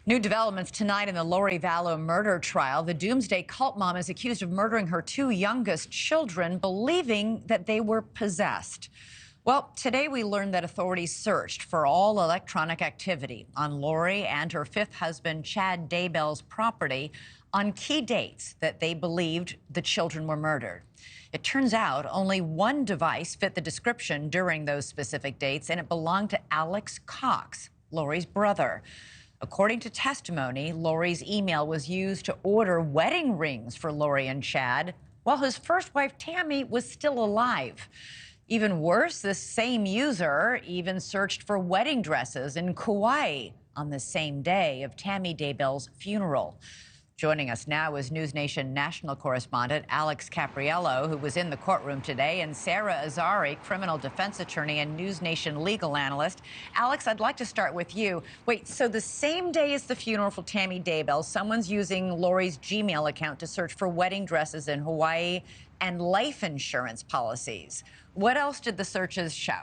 New developments tonight in the Lori Vallow murder trial. The doomsday cult mom is accused of murdering her two youngest children, believing that they were possessed. Well, today we learned that authorities searched for all electronic activity on Lori and her fifth husband, Chad Daybell's property on key dates that they believed the children were murdered. It turns out only one device fit the description during those specific dates, and it belonged to Alex Cox, Lori's brother. According to testimony, Lori's email was used to order wedding rings for Lori and Chad while his first wife, Tammy, was still alive. Even worse, this same user even searched for wedding dresses in Kauai on the same day of Tammy Daybell's funeral. Joining us now is NewsNation national correspondent Alex Capriello, who was in the courtroom today, and Sarah Azari, criminal defense attorney and NewsNation legal analyst. Alex, I'd like to start with you. Wait, so the same day as the funeral for Tammy Daybell, someone's using Lori's Gmail account to search for wedding dresses in Hawaii and life insurance policies. What else did the searches show?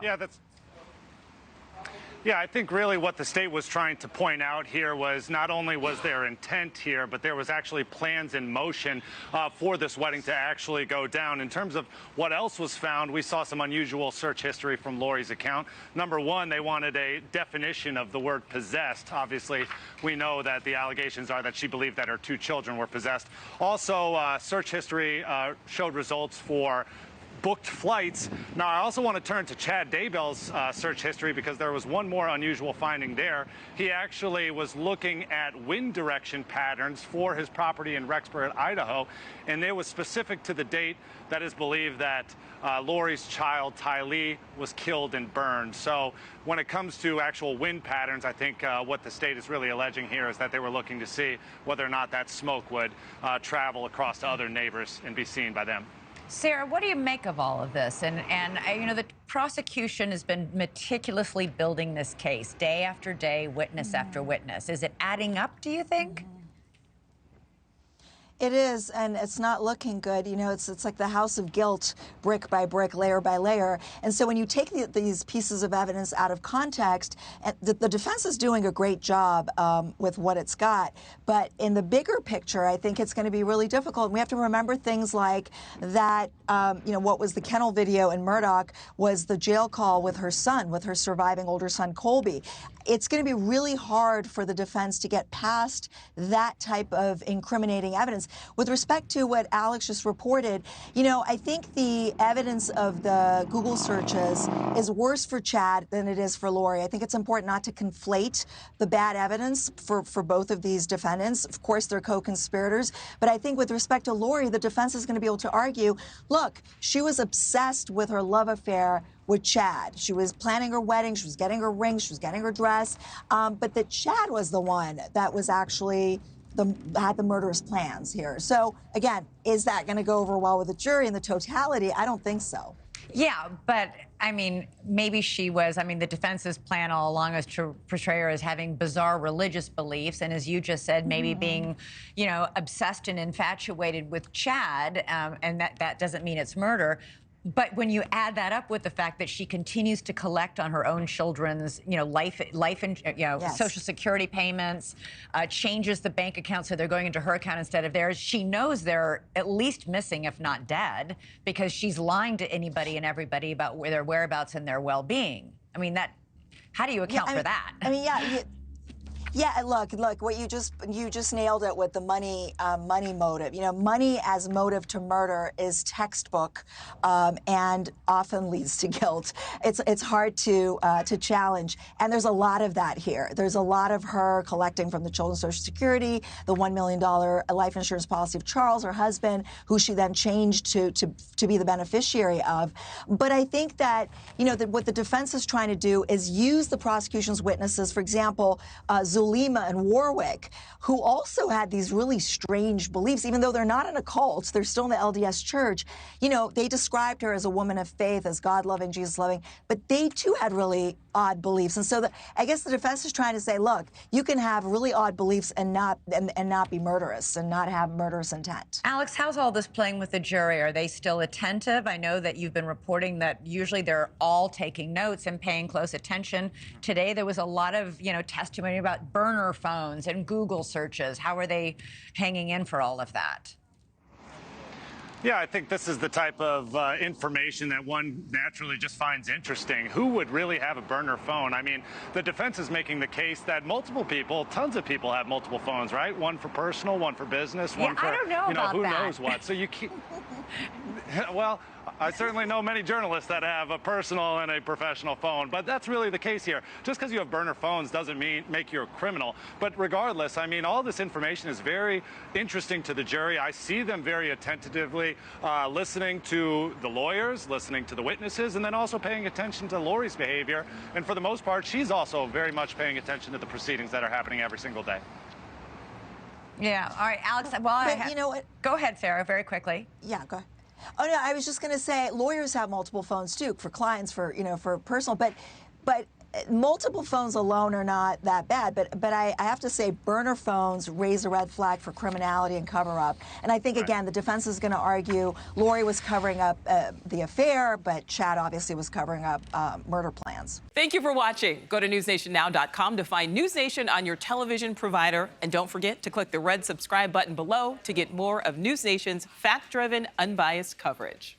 Yeah, I think really what the state was trying to point out here was not only was there intent here, but there was actually plans in motion for this wedding to actually go down. In terms of what else was found, we saw some unusual search history from Lori's account. Number one, they wanted a definition of the word possessed. Obviously, we know that the allegations are that she believed that her two children were possessed. Also, search history showed results for booked flights. Now, I also want to turn to Chad Daybell's search history because there was one more unusual finding there. He actually was looking at wind direction patterns for his property in Rexburg, Idaho, and it was specific to the date that is believed that Lori's child, Tylee, was killed and burned. So when it comes to actual wind patterns, I think what the state is really alleging here is that they were looking to see whether or not that smoke would travel across to other neighbors and be seen by them. Sarah, what do you make of all of this? And you know, the prosecution has been meticulously building this case, day after day, witness after witness. Is it adding up, do you think? It is, and it's not looking good. You know, it's like the house of guilt, brick by brick, layer by layer. And so when you take these pieces of evidence out of context, the defense is doing a great job with what it's got. But in the bigger picture, I think it's going to be really difficult. And we have to remember things like that, you know, what was the kennel video in Murdoch was the jail call with her son, with her surviving older son, Colby. It's going to be really hard for the defense to get past that type of incriminating evidence. With respect to what Alex just reported, you know, I think the evidence of the Google searches is worse for Chad than it is for Lori. I think it's important not to conflate the bad evidence for both of these defendants. Of course, they're co-conspirators. But I think with respect to Lori, the defense is going to be able to argue, look, she was obsessed with her love affair with Chad. She was planning her wedding, she was getting her ring, she was getting her dress, but that Chad was the one that was actually had the murderous plans here. So again, is that going to go over well with the jury in the totality? I don't think so. Yeah, but I mean, maybe she was. I mean, the defense's plan all along is to portray her as having bizarre religious beliefs, and as you just said, maybe being, you know, obsessed and infatuated with Chad, and that doesn't mean it's murder. But when you add that up with the fact that she continues to collect on her own children's, you know, Yes. Social Security payments, changes the bank account so they're going into her account instead of theirs. She knows they're at least missing, if not dead, because she's lying to anybody and everybody about their whereabouts and their well-being. I mean, how do you account for that? I mean, yeah. Yeah, look, what you just nailed it with the money motive. You know, money as motive to murder is textbook, and often leads to guilt. It's hard to challenge, and there's a lot of that here. There's a lot of her collecting from the children's Social Security, the $1 million life insurance policy of Charles, her husband, who she then changed to be the beneficiary of. But I think that, you know, what the defense is trying to do is use the prosecution's witnesses, for example, Zulema and Warwick, who also had these really strange beliefs, even though they're not in a cult, they're still in the LDS church. You know, they described her as a woman of faith, as God-loving, Jesus-loving, but they too had really odd beliefs. And so I guess the defense is trying to say, look, you can have really odd beliefs and not be murderous and not have murderous intent. Alex, how's all this playing with the jury? Are they still attentive? I know that you've been reporting that usually they're all taking notes and paying close attention. Today there was a lot of, testimony about burner phones and Google searches. How are they hanging in for all of that? Yeah, I think this is the type of information that one naturally just finds interesting. Who would really have a burner phone? I mean, the defense is making the case that multiple people, tons of people have multiple phones, right? One for personal, one for business, one for, I don't know about who that. knows what. So you keep, well, I certainly know many journalists that have a personal and a professional phone, but that's really the case here. Just because you have burner phones doesn't make you a criminal. But regardless, I mean, all this information is very interesting to the jury. I see them very attentively listening to the lawyers, listening to the witnesses, and then also paying attention to Lori's behavior. And for the most part, she's also very much paying attention to the proceedings that are happening every single day. Yeah. All right, Alex. Well, you know what? Go ahead, Sarah, very quickly. Yeah, go ahead. Oh no, I was just going to say lawyers have multiple phones too, for clients, for for personal, but multiple phones alone are not that bad. But I have to say burner phones raise a red flag for criminality and cover up. And I think again the defense is going to argue Lori was covering up the affair, but Chad obviously was covering up murder plans. Thank you for watching. Go to newsnationnow.com to find NewsNation on your television provider, and don't forget to click the red subscribe button below to get more of NewsNation's fact-driven, unbiased coverage.